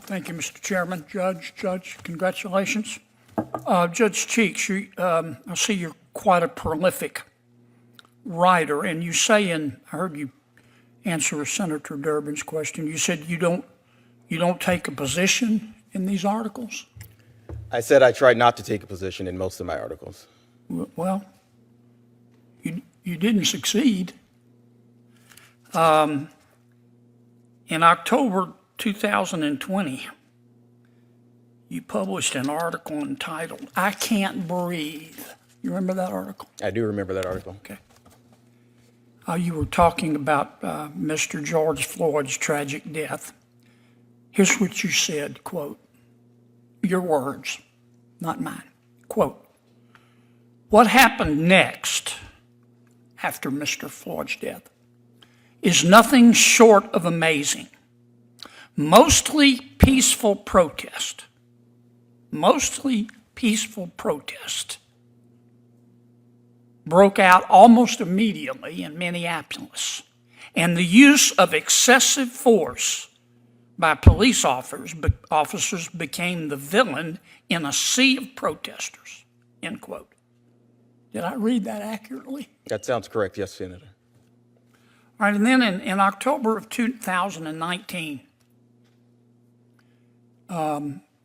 Thank you, Mr. Chairman. Judge, congratulations. Judge Cheeks, I see you're quite a prolific writer, and you say I heard you answer Senator Durbin's question, you said you don't take a position in these articles? I said I tried not to take a position in most of my articles. Well, you didn't succeed. In October 2020, you published an article entitled, "I Can't Breathe." You remember that article? I do remember that article. Okay. You were talking about Mr. George Floyd's tragic death. Here's what you said, quote, your words, not mine, quote, "What happened next after Mr. Floyd's death is nothing short of amazing. Mostly peaceful protest broke out almost immediately in Minneapolis, and the use of excessive force by police officers became the villain in a sea of protesters," end quote. Did I read that accurately? That sounds correct, yes, Senator. All right, and then in October of 2019,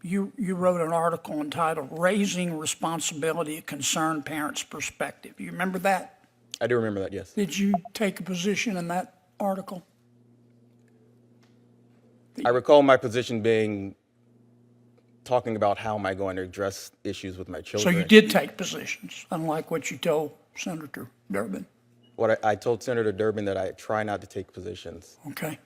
you wrote an article entitled "Raising Responsibility: A Concerned Parent's Perspective." You remember that? I do remember that, yes. Did you take a position in that article? I recall my position being talking about how am I going to address issues with my So children. you did take positions, unlike what you told Senator Durbin. What I told Senator Durbin that I try not to take positions. Okay.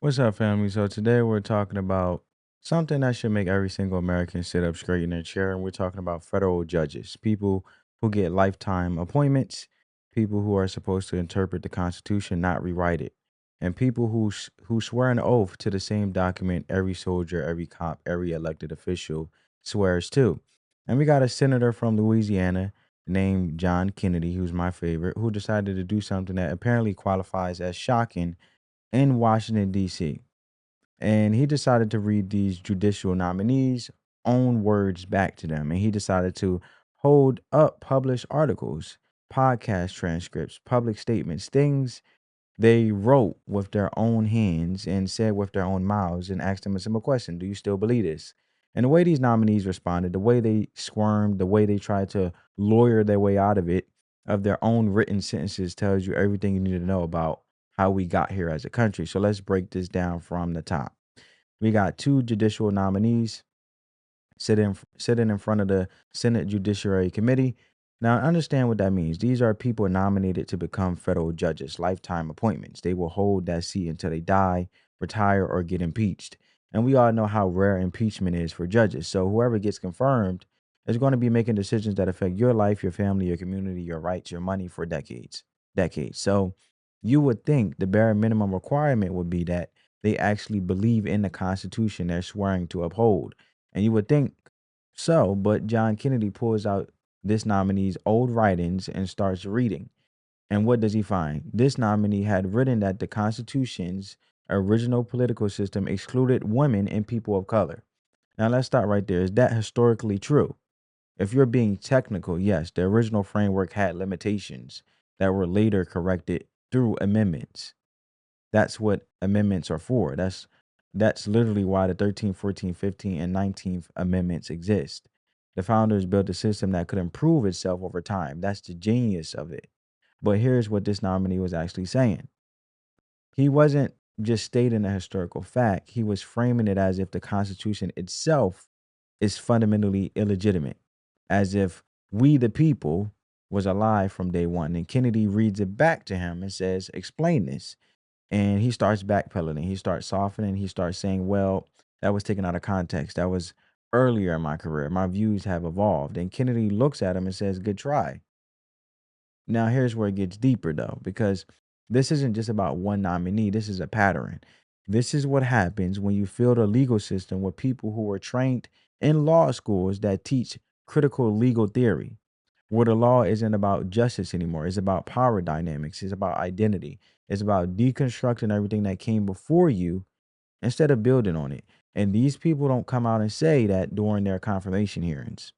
What's up, family? So today we're talking about something that should make every single American sit up straight in their chair, and we're talking about federal judges, people who get lifetime appointments, people who are supposed to interpret the Constitution, not rewrite it, and people who swear an oath to the same document every soldier, every cop, every elected official swears to. And we got a senator from Louisiana named John Kennedy, who's my favorite, who decided to do something that apparently qualifies as shocking in Washington, D.C. And he decided to read these judicial nominees' own words back to them. And he decided to hold up published articles, podcast transcripts, public statements, things they wrote with their own hands and said with their own mouths, and asked them a simple question: do you still believe this? And the way these nominees responded, the way they squirmed, the way they tried to lawyer their way out of it, of their own written sentences, tells you everything you need to know about how we got here as a country. So let's break this down from the top. We got two judicial nominees sitting in front of the Senate Judiciary Committee. Now, understand what that means. These are people nominated to become federal judges, lifetime appointments. They will hold that seat until they die, retire, or get impeached. And we all know how rare impeachment is for judges. So whoever gets confirmed is going to be making decisions that affect your life, your family, your community, your rights, your money for decades. So you would think the bare minimum requirement would be that they actually believe in the Constitution they're swearing to uphold. And you would think so, but John Kennedy pulls out this nominee's old writings and starts reading. And what does he find? This nominee had written that the Constitution's original political system excluded women and people of color. Now let's start right there. Is that historically true? If you're being technical, yes, the original framework had limitations that were later corrected through amendments. That's what amendments are for. That's literally why the 13th, 14th, 15th, and 19th amendments exist. The founders built a system that could improve itself over time. That's the genius of it. But here's what this nominee was actually saying. He wasn't just stating a historical fact. He was framing it as if the Constitution itself is fundamentally illegitimate, as if we the people was alive from day one. And Kennedy reads it back to him and says, explain this. And he starts backpedaling. He starts softening. He starts saying, well, that was taken out of context. That was earlier in my career. My views have evolved. And Kennedy looks at him and says, good try. Now, here's where it gets deeper, though, because this isn't just about one nominee. This is a pattern. This is what happens when you fill the legal system with people who are trained in law schools that teach critical legal theory, where the law isn't about justice anymore. It's about power dynamics. It's about identity. It's about deconstructing everything that came before you instead of building on it. And these people don't come out and say that during their confirmation hearings.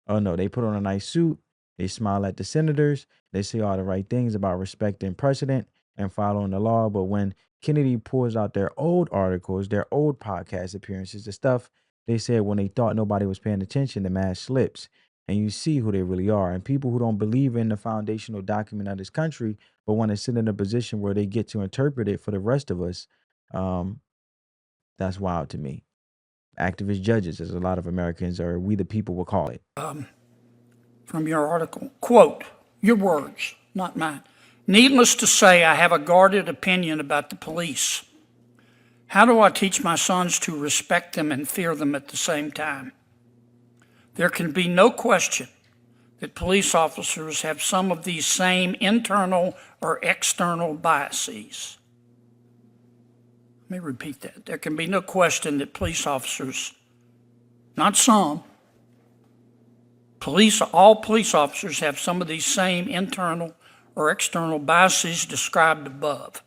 Oh no, they put on a nice suit, they smile at the senators, they say all the right things about respecting precedent and following the law. But when Kennedy pulls out their old articles, their old podcast appearances, the stuff they said when they thought nobody was paying attention, the mask slips. And you see who they really are. And people who don't believe in the foundational document of this country, but want to sit in a position where they get to interpret it for the rest of us, um, that's wild to me. Activist judges, as a lot of Americans or we the people will call it. From your article, quote, your words, not mine. Needless to say, I have a guarded opinion about the police. How do I teach my sons to respect them and fear them at the same time? There can be no question that police officers have some of these same internal or external biases. Let me repeat that. There can be no question that police officers, not some, all police officers have some of these same internal or external biases described above.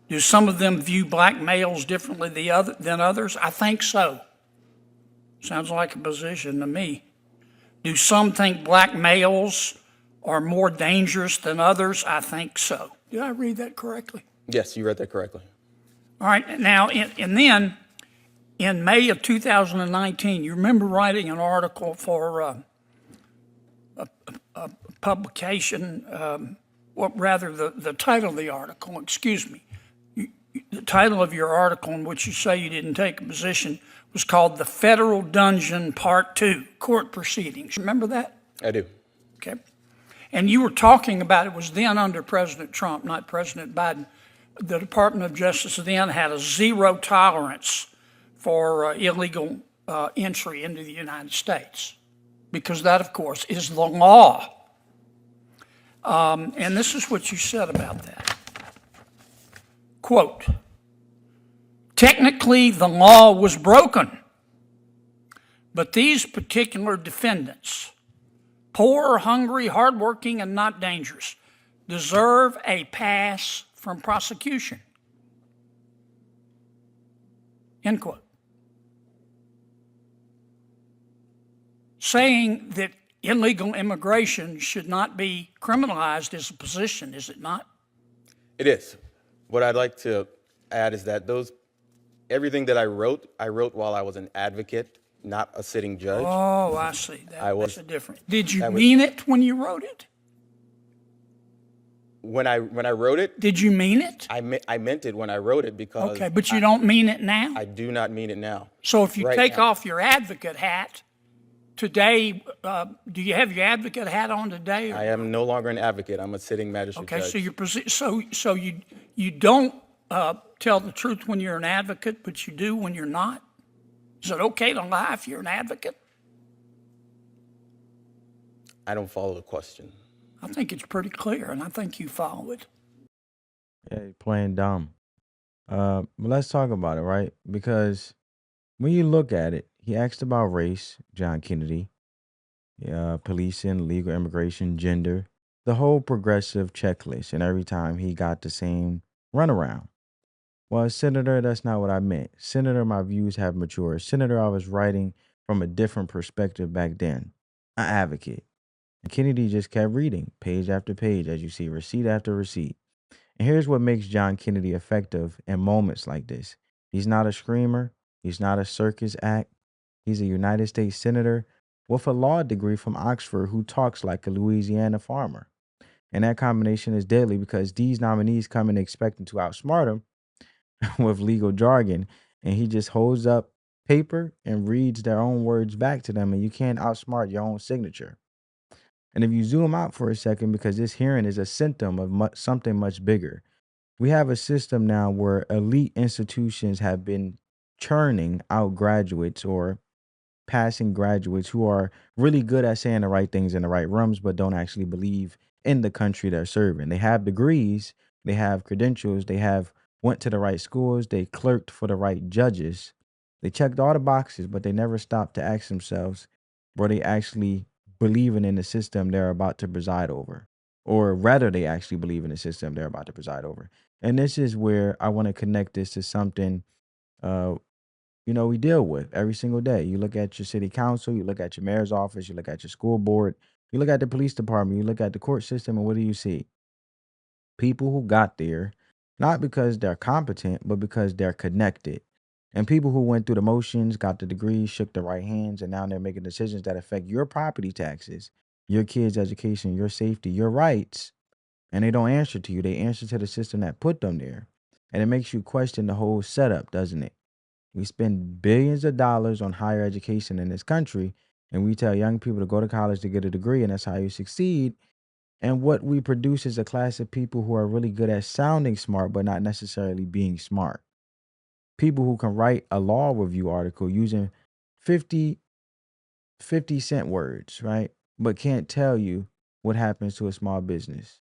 Do some of them view black males differently than others? I think so. Sounds like a position to me. Do some think black males are more dangerous than others? I think so. Did I read that correctly? Yes, you read that correctly. All right, now, and then in May of 2019, you remember writing an article for a publication, the title of the article, the title of your article in which you say you didn't take a position was called The Federal Dungeon Part 2, Court Proceedings. Remember that? I do. Okay. And you were talking about, it was then under President Trump, not President Biden. The Department of Justice then had a zero tolerance for illegal entry into the United States, because that, of course, is the law. And this is what you said about that. Quote, technically, the law was broken, but these particular defendants, poor, hungry, hardworking, and not dangerous, deserve a pass from prosecution. End quote. Saying that illegal immigration should not be criminalized is a position, is it not? It is. What I'd like to add is that everything that I wrote while I was an advocate, not a sitting judge. Oh, I see. That's a difference. Did you that mean it when you wrote it? When I wrote it, Did you mean it? I meant it when I wrote it because Okay, but you don't mean it now? I do not mean it now. So if you Right take now. off your advocate hat today, do you have your advocate hat on today? I am no longer an advocate. I'm a sitting magistrate Okay, judge. so you don't tell the truth when you're an advocate, but you do when you're not? Is it okay to lie if you're an advocate? I don't follow the question. I think it's pretty clear, and I think you follow it. Yeah, you're playing dumb. But let's talk about it, right? Because when you look at it, he asked about race, John Kennedy, policing, legal immigration, gender, the whole progressive checklist. And every time he got the same runaround. Well, Senator, that's not what I meant. Senator, my views have matured. Senator, I was writing from a different perspective back then. An advocate. And Kennedy just kept reading, page after page, as you see, receipt after receipt. And here's what makes John Kennedy effective in moments like this. He's not a screamer. He's not a circus act. He's a United States senator with a law degree from Oxford who talks like a Louisiana farmer. And that combination is deadly because these nominees come in expecting to outsmart him with legal jargon. And he just holds up paper and reads their own words back to them. And you can't outsmart your own signature. And if you zoom out for a second, because this hearing is a symptom of something much bigger, we have a system now where elite institutions have been churning out graduates or passing graduates who are really good at saying the right things in the right rooms, but don't actually believe in the country they're serving. They have degrees, they have credentials, they have went to the right schools, they clerked for the right judges. They checked all the boxes, but they never stopped to ask themselves, were they actually believing in the system they're about to preside over? Or rather, they actually believe in the system they're about to preside over. And this is where I want to connect this to something uh, we deal with every single day. You look at your city council, you look at your mayor's office, you look at your school board, you look at the police department, you look at the court system, and what do you see? People who got there not because they're competent, but because they're connected. And people who went through the motions, got the degrees, shook the right hands, and now they're making decisions that affect your property taxes, your kids' education, your safety, your rights. And they don't answer to you. They answer to the system that put them there. And it makes you question the whole setup, doesn't it? We spend billions of dollars on higher education in this country, and we tell young people to go to college to get a degree, and that's how you succeed. And what we produce is a class of people who are really good at sounding smart, but not necessarily being smart. People who can write a law review article using 50, 50-cent words, right? But can't tell you what happens to a small business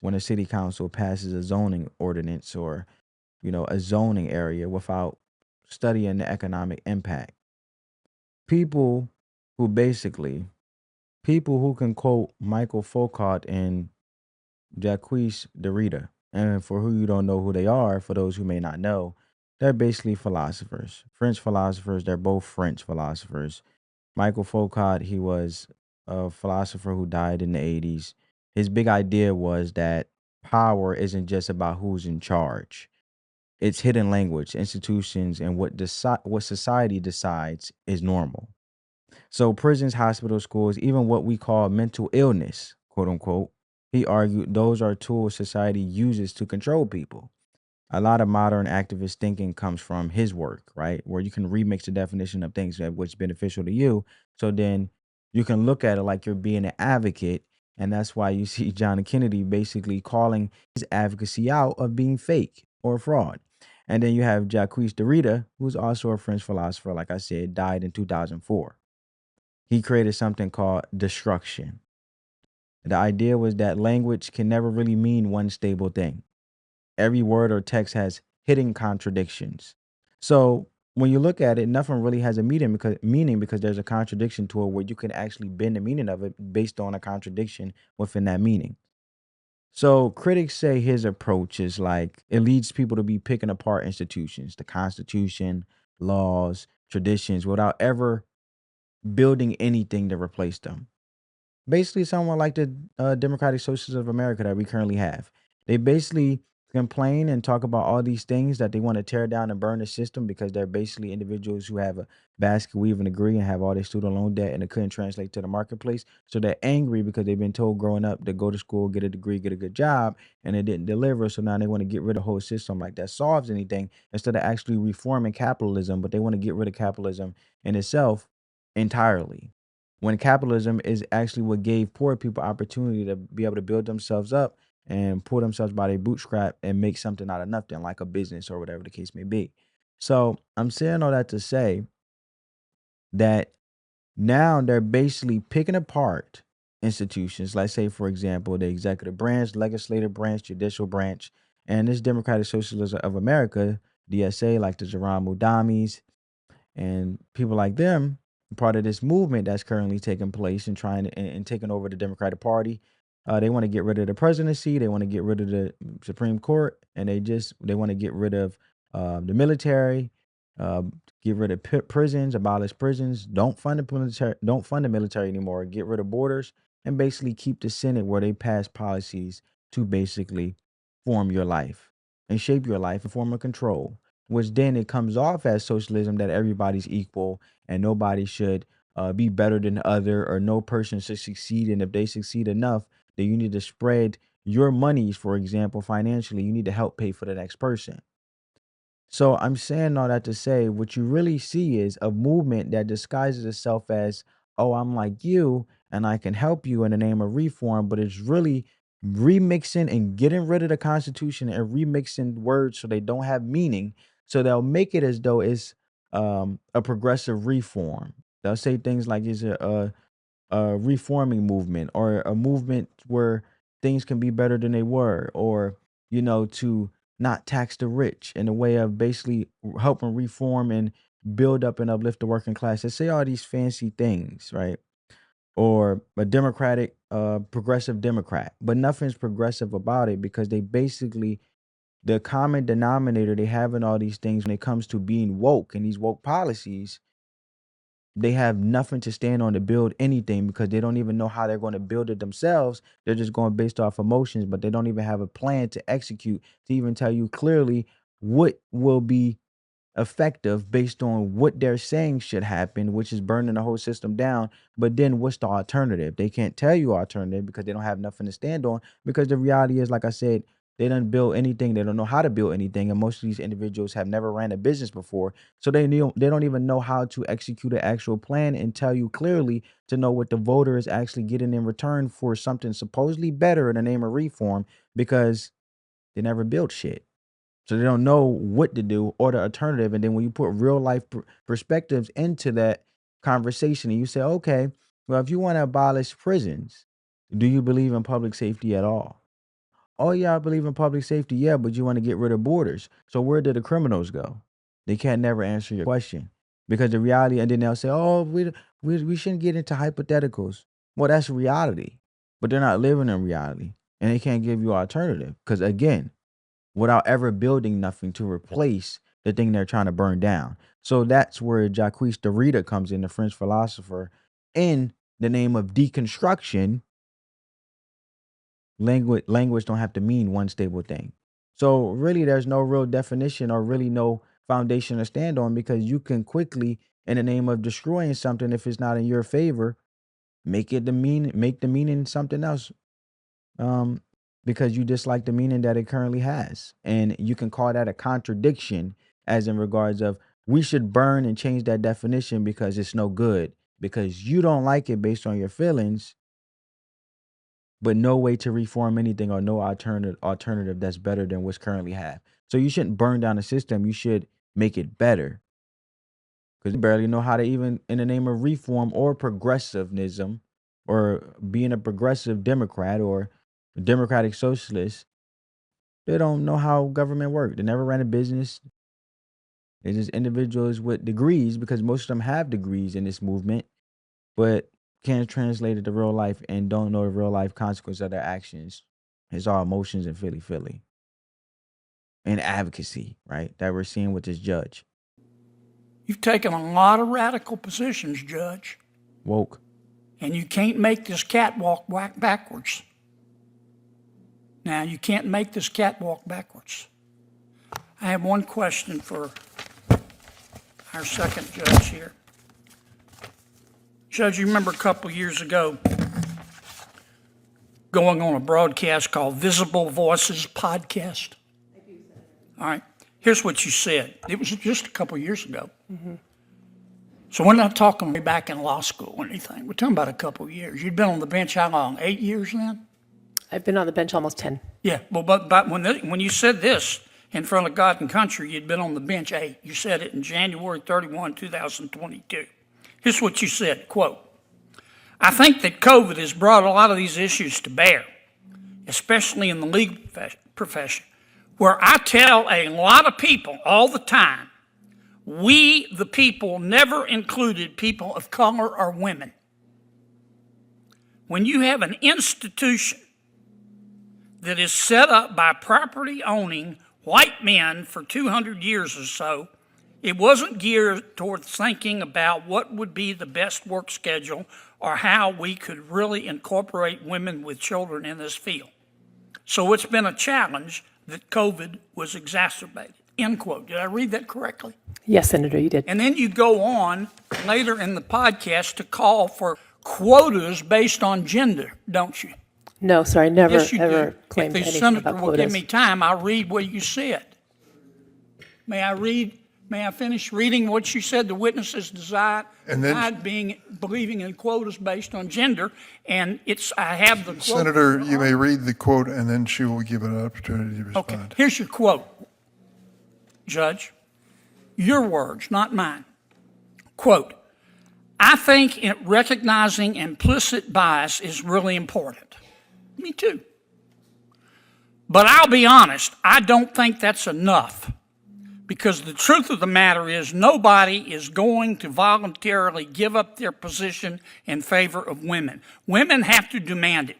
when a city council passes a zoning ordinance or, a zoning area without studying the economic impact. People who basically, people who can quote Michael Foucault and Jacques Derrida. And for who you don't know who they are, for those who may not know, they're basically philosophers, French philosophers. They're both French philosophers. Michael Foucault, he was a philosopher who died in the 80s. His big idea was that power isn't just about who's in charge. It's hidden language, institutions, and what society decides is normal. So prisons, hospitals, schools, even what we call mental illness, quote unquote, he argued those are tools society uses to control people. A lot of modern activist thinking comes from his work, right? Where you can remix the definition of things that what's beneficial to you. So then you can look at it like you're being an advocate. And that's why you see John Kennedy basically calling his advocacy out of being fake or fraud. And then you have Jacques Derrida, who's also a French philosopher, like I said, died in 2004. He created something called destruction. The idea was that language can never really mean one stable thing. Every word or text has hidden contradictions. So when you look at it, nothing really has a meaning because there's a contradiction to it where you can actually bend the meaning of it based on a contradiction within that meaning. So critics say his approach is like it leads people to be picking apart institutions, the Constitution, laws, traditions, without ever building anything to replace them. Basically someone like the Democratic Socialists of America that we currently have. They basically complain and talk about all these things that they want to tear down and burn the system because they're basically individuals who have a basket weaving degree and have all their student loan debt and it couldn't translate to the marketplace. So they're angry because they've been told growing up to go to school, get a degree, get a good job, and it didn't deliver. So now they want to get rid of the whole system like that solves anything instead of actually reforming capitalism, but they want to get rid of capitalism in itself entirely when capitalism is actually what gave poor people opportunity to be able to build themselves up and pull themselves by their bootstrap and make something out of nothing, like a business or whatever the case may be. So I'm saying all that to say that now they're basically picking apart institutions, like say, for example, the executive branch, legislative branch, judicial branch, and this Democratic Socialism of America, DSA, like the Jerome Mudamis, and people like them, part of this movement that's currently taking place and trying to, and taking over the Democratic Party. They want to get rid of the presidency. They want to get rid of the Supreme Court, and they want to get rid of the military, uh, get rid of prisons, abolish prisons, don't fund the military anymore, get rid of borders, and basically keep the Senate where they pass policies to basically form your life and shape your life in form of control, which then it comes off as socialism that everybody's equal and nobody should be better than the other or no person should succeed. And if they succeed enough, then you need to spread your monies, for example, financially, you need to help pay for the next person. So I'm saying all that to say what you really see is a movement that disguises itself as, oh, I'm like you and I can help you in the name of reform, but it's really remixing and getting rid of the Constitution and remixing words so they don't have meaning. So they'll make it as though it's a progressive reform. They'll say things like it's a reforming movement or a movement where things can be better than they were, or to not tax the rich in a way of basically helping reform and build up and uplift the working class. They say all these fancy things, right? Or a democratic progressive democrat, but nothing's progressive about it because they basically the common denominator they have in all these things when it comes to being woke and these woke policies, they have nothing to stand on to build anything because they don't even know how they're going to build it themselves. They're just going based off emotions, but they don't even have a plan to execute to even tell you clearly what will be effective based on what they're saying should happen, which is burning the whole system down. But then what's the alternative? They can't tell you alternative because they don't have nothing to stand on. Because the reality is, like I said, they don't build anything. They don't know how to build anything. And most of these individuals have never ran a business before. So they don't even know how to execute an actual plan and tell you clearly to know what the voter is actually getting in return for something supposedly better in the name of reform, because they never built shit. So they don't know what to do or the alternative. And then when you put real life perspectives into that conversation and you say, okay, well, if you want to abolish prisons, do you believe in public safety at all? Oh, yeah, I believe in public safety. Yeah, but you want to get rid of borders. So where did the criminals go? They can't never answer your question because the reality, and then they'll say, oh, we shouldn't get into hypotheticals. Well, that's reality, but they're not living in reality and they can't give you an alternative because, again, without ever building nothing to replace the thing they're trying to burn down. So that's where Jacques Derrida comes in, the French philosopher. In the name of deconstruction, language don't have to mean one stable thing. So really there's no real definition or really no foundation to stand on, because you can quickly, in the name of destroying something, if it's not in your favor, make the meaning something else. Because you dislike the meaning that it currently has. And you can call that a contradiction, as in regards of we should burn and change that definition because it's no good, because you don't like it based on your feelings, but no way to reform anything or no alternative that's better than what's currently have. So you shouldn't burn down the system. You should make it better, because you barely know how to, even in the name of reform or progressivism or being a progressive Democrat or democratic socialist, they don't know how government works. They never ran a business. They're just individuals with degrees, because most of them have degrees in this movement, but can't translate it to real life and don't know the real life consequence of their actions. It's all emotions and Philly. And advocacy, right? That we're seeing with this judge. You've taken a lot of radical positions, Judge, Woke. and you can't make this catwalk backwards. Now, you can't make this catwalk backwards. I have one question for our second judge here. Judge, you remember a couple years ago going on a broadcast called Visible Voices Podcast? I do, sir. All right. Here's what you said. It was just a couple years ago. Mm-hmm. So we're not talking way back in law school or anything. We're talking about a couple years. You'd been on the bench how long? 8 years then? I've been on the bench almost 10. Yeah, well, but when you said this in front of God and country, you'd been on the bench 8. You said it in January 31, 2022. Here's what you said, quote, I think that COVID has brought a lot of these issues to bear, especially in the legal profession, where I tell a lot of people all the time, we, the people, never included people of color or women. When you have an institution that is set up by property-owning white men for 200 years or so, it wasn't geared towards thinking about what would be the best work schedule or how we could really incorporate women with children in this field. So it's been a challenge that COVID was exacerbated, end quote. Did I read that correctly? Yes, Senator, you did. And then you go on later in the podcast to call for quotas based on gender, don't you? No, sir, I never, Yes, you ever do. claimed If the anything senator about will give quotas. me time, I'll read what you said. May I finish reading what you said? The witnesses denied believing in quotas based on gender, and I have the quote. Senator, you may read the quote, and then she will give an opportunity to respond. Okay, here's your quote, Judge. Your words, not mine. Quote, I think recognizing implicit bias is really important. Me too. But I'll be honest, I don't think that's enough, because the truth of the matter is nobody is going to voluntarily give up their position in favor of women. Women have to demand it.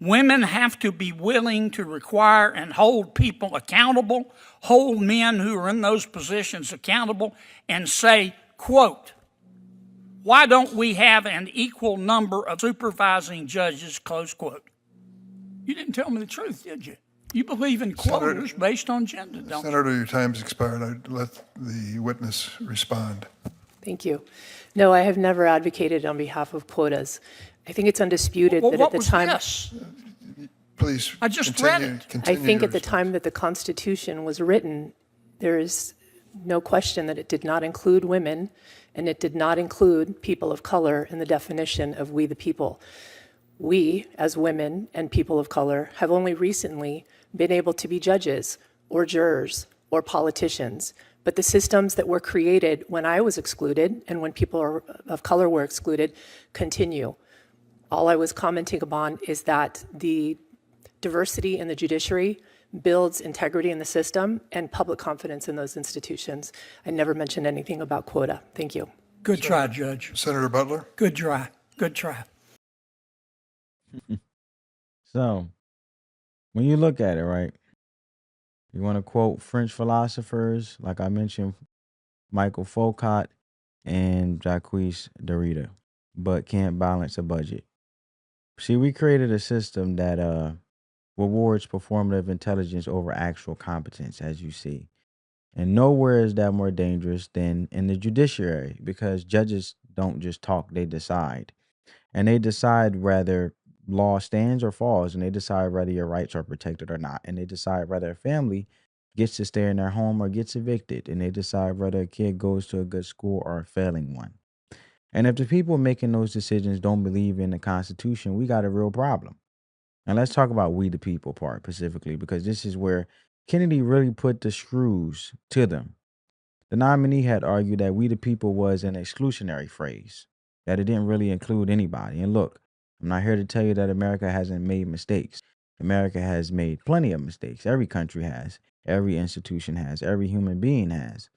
Women have to be willing to require and hold people accountable, hold men who are in those positions accountable, and say, quote, why don't we have an equal number of supervising judges, close quote. You didn't tell me the truth, did you? You believe in quotas based on gender, don't you? Senator, your time's expired. I'd let the witness respond. Thank you. No, I have never advocated on behalf of quotas. I think it's undisputed Well, that what at the was time. this? Please. I just read it. I Continue think your at the time that the Constitution was written, there is no question that it did not include women, and it did not include people of color in the definition of we the people. We, as women and people of color, have only recently been able to be judges or jurors or politicians. But the systems that were created when I was excluded and when people of color were excluded continue. All I was commenting upon is that the diversity in the judiciary builds integrity in the system and public confidence in those institutions. I never mentioned anything about quota. Thank you. Good try, Judge. Senator Butler? Good try. Good try. So, when you look at it, right, you want to quote French philosophers, like I mentioned, Michael Foucault and Jacques Derrida, but can't balance a budget. See, we created a system that rewards performative intelligence over actual competence, as you see. And nowhere is that more dangerous than in the judiciary, because judges don't just talk, they decide. And they decide whether law stands or falls, and they decide whether your rights are protected or not. And they decide whether a family gets to stay in their home or gets evicted. And they decide whether a kid goes to a good school or a failing one. And if the people making those decisions don't believe in the Constitution, we got a real problem. And let's talk about we the people part specifically, because this is where Kennedy really put the screws to them. The nominee had argued that we the people was an exclusionary phrase, that it didn't really include anybody. And look, I'm not here to tell you that America hasn't made mistakes. America has made plenty of mistakes. Every country has. Every institution has. Every human being has.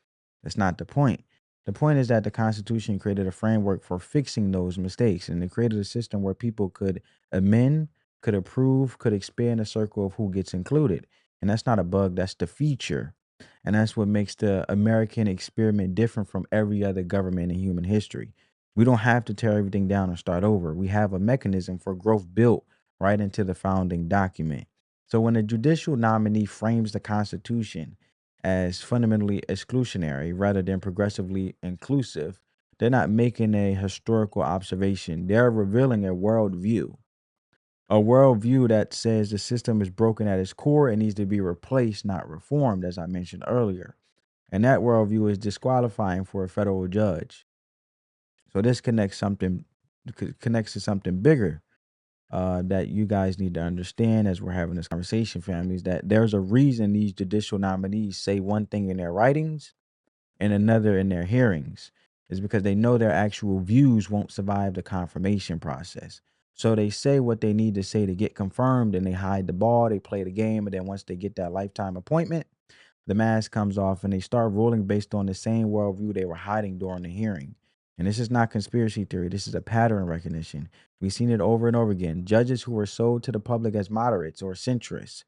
That's not the point. The point is that the Constitution created a framework for fixing those mistakes, and it created a system where people could amend, could approve, could expand the circle of who gets included. And that's not a bug, that's the feature. And that's what makes the American experiment different from every other government in human history. We don't have to tear everything down and start over. We have a mechanism for growth built right into the founding document. So when a judicial nominee frames the Constitution as fundamentally exclusionary rather than progressively inclusive, they're not making a historical observation. They're revealing a worldview. A worldview that says the system is broken at its core and needs to be replaced, not reformed, as I mentioned earlier. And that worldview is disqualifying for a federal judge. So this connects to something bigger that you guys need to understand as we're having this conversation, families, that there's a reason these judicial nominees say one thing in their writings and another in their hearings. Is because they know their actual views won't survive the confirmation process. So they say what they need to say to get confirmed, and they hide the ball, they play the game, and then once they get that lifetime appointment, the mask comes off and they start ruling based on the same worldview they were hiding during the hearing. And this is not conspiracy theory. This is a pattern recognition. We've seen it over and over again. Judges who were sold to the public as moderates or centrists,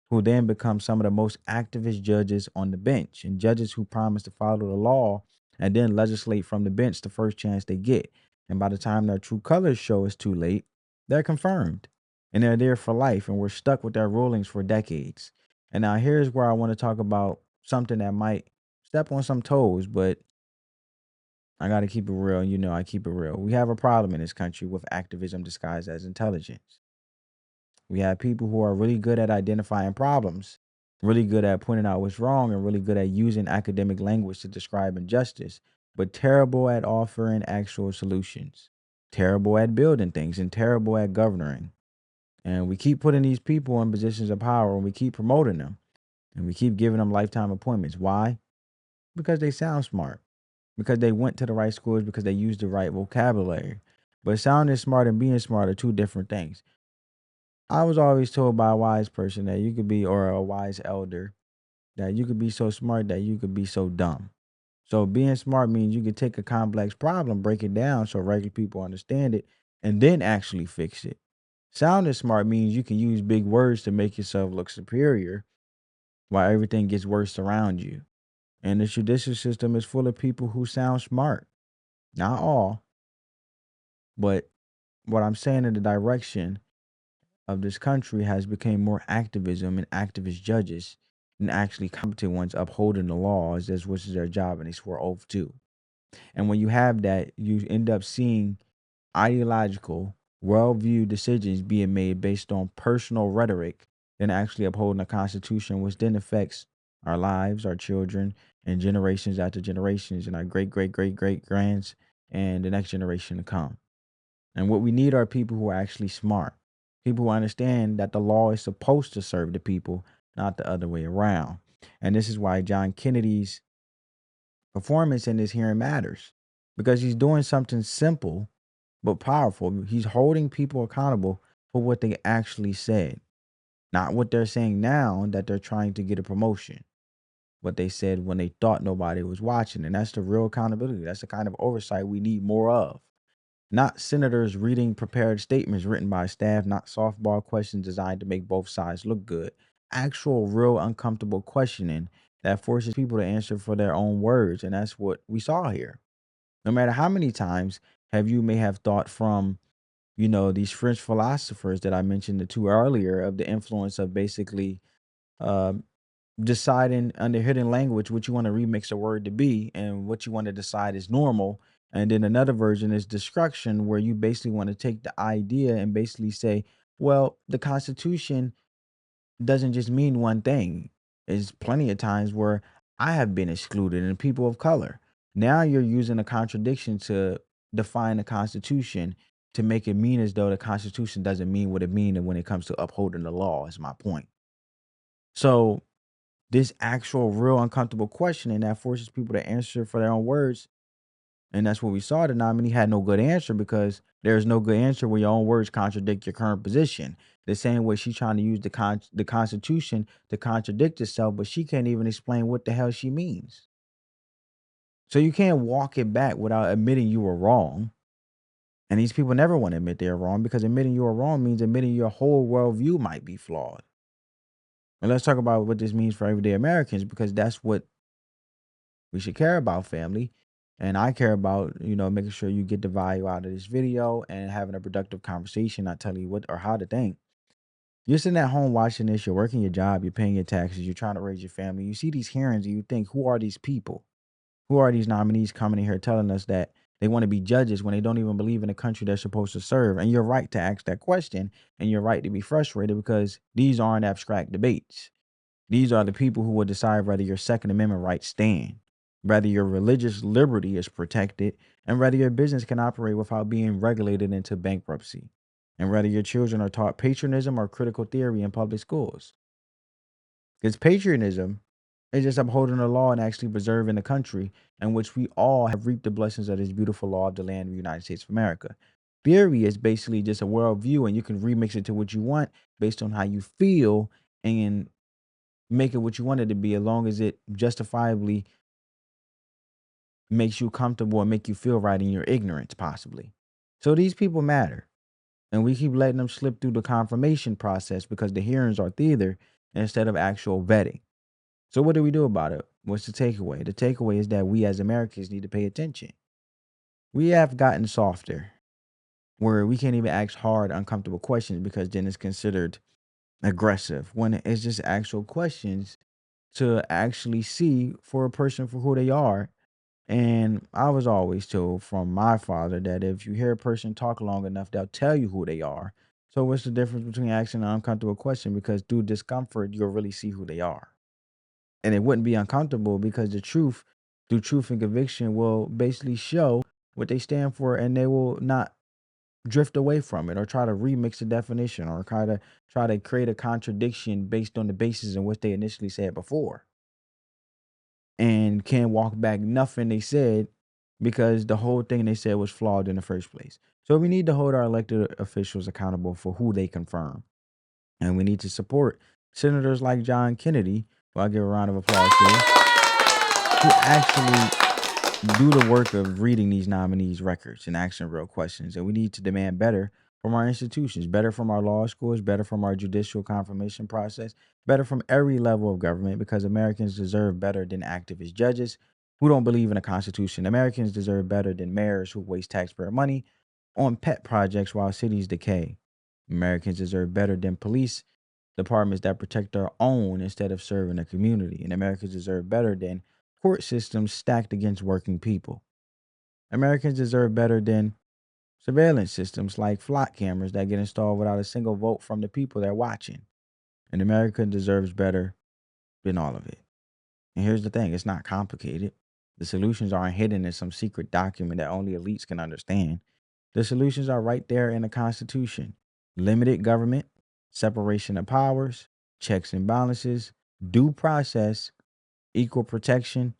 who then become some of the most activist judges on the bench, and judges who promise to follow the law and then legislate from the bench the first chance they get. And by the time their true colors show, it's too late. They're confirmed. And they're there for life, and we're stuck with their rulings for decades. And now here's where I want to talk about something that might step on some toes, but I got to keep it real. You know I keep it real. We have a problem in this country with activism disguised as intelligence. We have people who are really good at identifying problems, really good at pointing out what's wrong, and really good at using academic language to describe injustice, but terrible at offering actual solutions, terrible at building things, and terrible at governing. And we keep putting these people in positions of power, and we keep promoting them, and we keep giving them lifetime appointments. Why? Because they sound smart, because they went to the right schools, because they used the right vocabulary. But sounding smart and being smart are two different things. I was always told by a wise person that you could be, or a wise elder, that you could be so smart that you could be so dumb. So being smart means you could take a complex problem, break it down so regular people understand it, and then actually fix it. Sounding smart means you can use big words to make yourself look superior while everything gets worse around you. And the judicial system is full of people who sound smart. Not all, but what I'm saying in the direction of this country has become more activism and activist judges than actually competent ones upholding the laws, as which is their job and they swore oath to. And when you have that, you end up seeing ideological, worldview decisions being made based on personal rhetoric than actually upholding the Constitution, which then affects our lives, our children, and generations after generations, and our great, great, great, great grands, and the next generation to come. And what we need are people who are actually smart, people who understand that the law is supposed to serve the people, not the other way around. And this is why John Kennedy's performance in this hearing matters, because he's doing something simple but powerful. He's holding people accountable for what they actually said, not what they're saying now that they're trying to get a promotion, what they said when they thought nobody was watching. And that's the real accountability. That's the kind of oversight we need more of. Not senators reading prepared statements written by staff, not softball questions designed to make both sides look good. Actual, real, uncomfortable questioning that forces people to answer for their own words. And that's what we saw here. No matter how many times you may have thought from, these French philosophers that I mentioned the two earlier, of the influence of basically uh, deciding under hidden language what you want to remix a word to be and what you want to decide is normal. And then another version is destruction, where you basically want to take the idea and basically say, well, the Constitution doesn't just mean one thing. There's plenty of times where I have been excluded and people of color. Now you're using a contradiction to define the Constitution to make it mean as though the Constitution doesn't mean what it means when it comes to upholding the law, is my point. So this actual real uncomfortable questioning that forces people to answer for their own words. And that's what we saw. The nominee had no good answer, because there's no good answer when your own words contradict your current position. The same way she's trying to use the Constitution to contradict itself, but she can't even explain what the hell she means. So you can't walk it back without admitting you were wrong. And these people never want to admit they're wrong, because admitting you are wrong means admitting your whole worldview might be flawed. And let's talk about what this means for everyday Americans, because that's what we should care about, family. And I care about, making sure you get the value out of this video and having a productive conversation, not telling you what or how to think. You're sitting at home watching this, you're working your job, you're paying your taxes, you're trying to raise your family. You see these hearings and you think, who are these people? Who are these nominees coming in here telling us that they want to be judges when they don't even believe in the country they're supposed to serve? And you're right to ask that question, and you're right to be frustrated, because these aren't abstract debates. These are the people who will decide whether your Second Amendment rights stand, whether your religious liberty is protected, and whether your business can operate without being regulated into bankruptcy, and whether your children are taught patriotism or critical theory in public schools. Because patriotism is just upholding the law and actually preserving the country in which we all have reaped the blessings of this beautiful law of the land of the United States of America. Theory is basically just a worldview, and you can remix it to what you want based on how you feel and make it what you want it to be, as long as it justifiably makes you comfortable and make you feel right in your ignorance, possibly. So these people matter. And we keep letting them slip through the confirmation process because the hearings are theater instead of actual vetting. So what do we do about it? What's the takeaway? The takeaway is that we as Americans need to pay attention. We have gotten softer, where we can't even ask hard, uncomfortable questions, because then it's considered aggressive, when it's just actual questions to actually see for a person for who they are. And I was always told from my father that if you hear a person talk long enough, they'll tell you who they are. So what's the difference between asking an uncomfortable question? Because through discomfort, you'll really see who they are. And it wouldn't be uncomfortable, because the truth, through truth and conviction, will basically show what they stand for, and they will not drift away from it or try to remix the definition or try to create a contradiction based on the basis in which they initially said before, and can't walk back nothing they said, because the whole thing they said was flawed in the first place. So we need to hold our elected officials accountable for who they confirm. And we need to support senators like John Kennedy, who I give a round of applause to, who actually do the work of reading these nominees' records and asking real questions. And we need to demand better from our institutions, better from our law schools, better from our judicial confirmation process, better from every level of government, because Americans deserve better than activist judges who don't believe in the Constitution. Americans deserve better than mayors who waste taxpayer money on pet projects while cities decay. Americans deserve better than police departments that protect their own instead of serving the community. And Americans deserve better than court systems stacked against working people. Americans deserve better than surveillance systems like flock cameras that get installed without a single vote from the people they're watching. And America deserves better than all of it. And here's the thing, it's not complicated. The solutions aren't hidden in some secret document that only elites can understand. The solutions are right there in the Constitution. Limited government, separation of powers, checks and balances, due process, equal protection.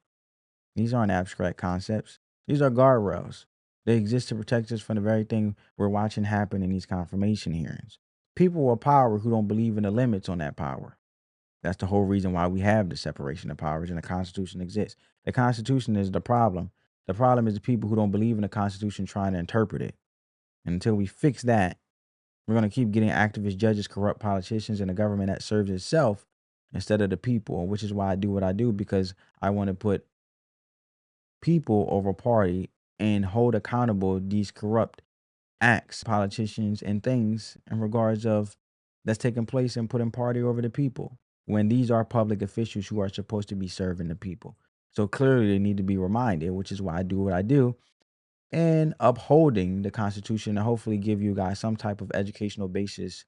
These aren't abstract concepts. These are guardrails. They exist to protect us from the very thing we're watching happen in these confirmation hearings. People with power who don't believe in the limits on that power. That's the whole reason why we have the separation of powers and the Constitution exists. The Constitution is the problem. The problem is the people who don't believe in the Constitution trying to interpret it. And until we fix that, we're going to keep getting activist judges, corrupt politicians, and a government that serves itself instead of the people, which is why I do what I do, because I want to put people over party and hold accountable these corrupt acts, politicians, and things in regards of that's taking place and putting party over the people when these are public officials who are supposed to be serving the people. So clearly they need to be reminded, which is why I do what I do, and upholding the Constitution to hopefully give you guys some type of educational basis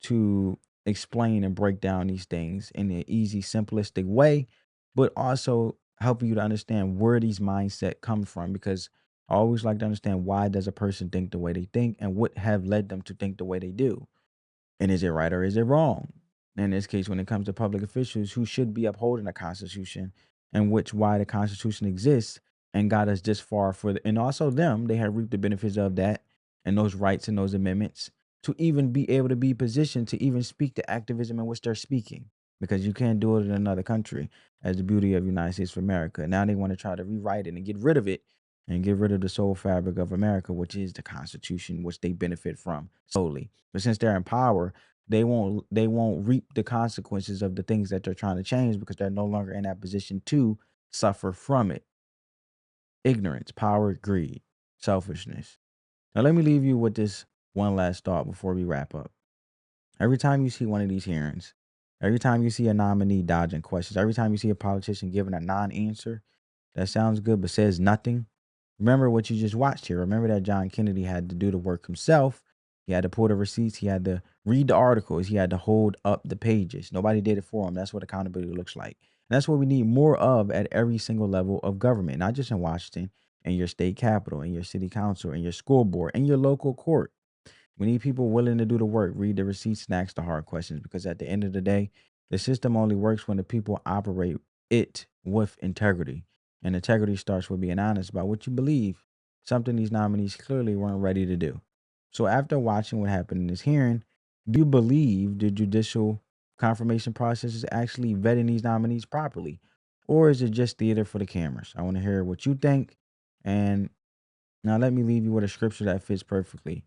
to explain and break down these things in an easy, simplistic way, but also help you to understand where these mindset come from. Because I always like to understand, why does a person think the way they think and what have led them to think the way they do? And is it right or is it wrong? In this case, when it comes to public officials who should be upholding the Constitution, and which why the Constitution exists and got us this far and also them, they have reaped the benefits of that and those rights and those amendments to even be able to be positioned to even speak the activism in which they're speaking, because you can't do it in another country, as the beauty of the United States of America. Now they want to try to rewrite it and get rid of it and get rid of the soul fabric of America, which is the Constitution, which they benefit from solely. But since they're in power, they won't reap the consequences of the things that they're trying to change, because they're no longer in that position to suffer from it. Ignorance, power, greed, selfishness. Now let me leave you with this one last thought before we wrap up. Every time you see one of these hearings, every time you see a nominee dodging questions, every time you see a politician giving a non-answer that sounds good but says nothing, remember what you just watched here. Remember that John Kennedy had to do the work himself. He had to pull the receipts. He had to read the articles. He had to hold up the pages. Nobody did it for him. That's what accountability looks like. And that's what we need more of at every single level of government, not just in Washington, in your state capitol, in your city council, in your school board, in your local court. We need people willing to do the work, read the receipts, and ask the hard questions, because at the end of the day, the system only works when the people operate it with integrity. And integrity starts with being honest about what you believe, something these nominees clearly weren't ready to do. So after watching what happened in this hearing, do you believe the judicial confirmation process is actually vetting these nominees properly? Or is it just theater for the cameras? I want to hear what you think. And now let me leave you with a scripture that fits perfectly.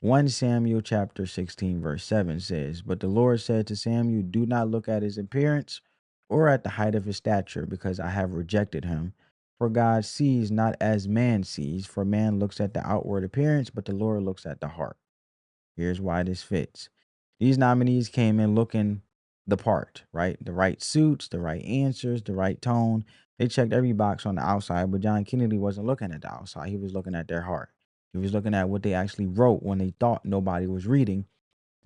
1 Samuel chapter 16 verse 7 says, "But the Lord said to Samuel, do not look at his appearance or at the height of his stature, because I have rejected him. For God sees not as man sees, for man looks at the outward appearance, but the Lord looks at the heart." Here's why this fits. These nominees came in looking the part, right? The right suits, the right answers, the right tone. They checked every box on the outside, but John Kennedy wasn't looking at the outside. He was looking at their heart. He was looking at what they actually wrote when they thought nobody was reading.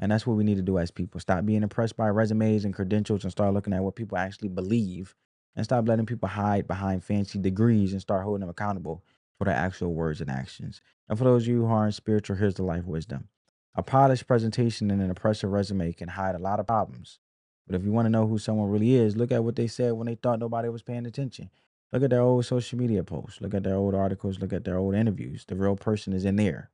And that's what we need to do as people. Stop being impressed by resumes and credentials and start looking at what people actually believe, and stop letting people hide behind fancy degrees and start holding them accountable for their actual words and actions. And for those of you who aren't spiritual, here's the life wisdom. A polished presentation and an impressive resume can hide a lot of problems. But if you want to know who someone really is, look at what they said when they thought nobody was paying attention. Look at their old social media posts. Look at their old articles. Look at their old interviews. The real person is in there.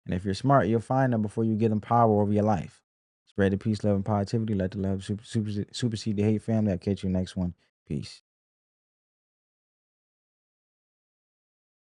And if you're smart, you'll find them before you give them power over your life. Spread the peace, love, and positivity. Let the love supersede the hate, family. I'll catch you next one. Peace.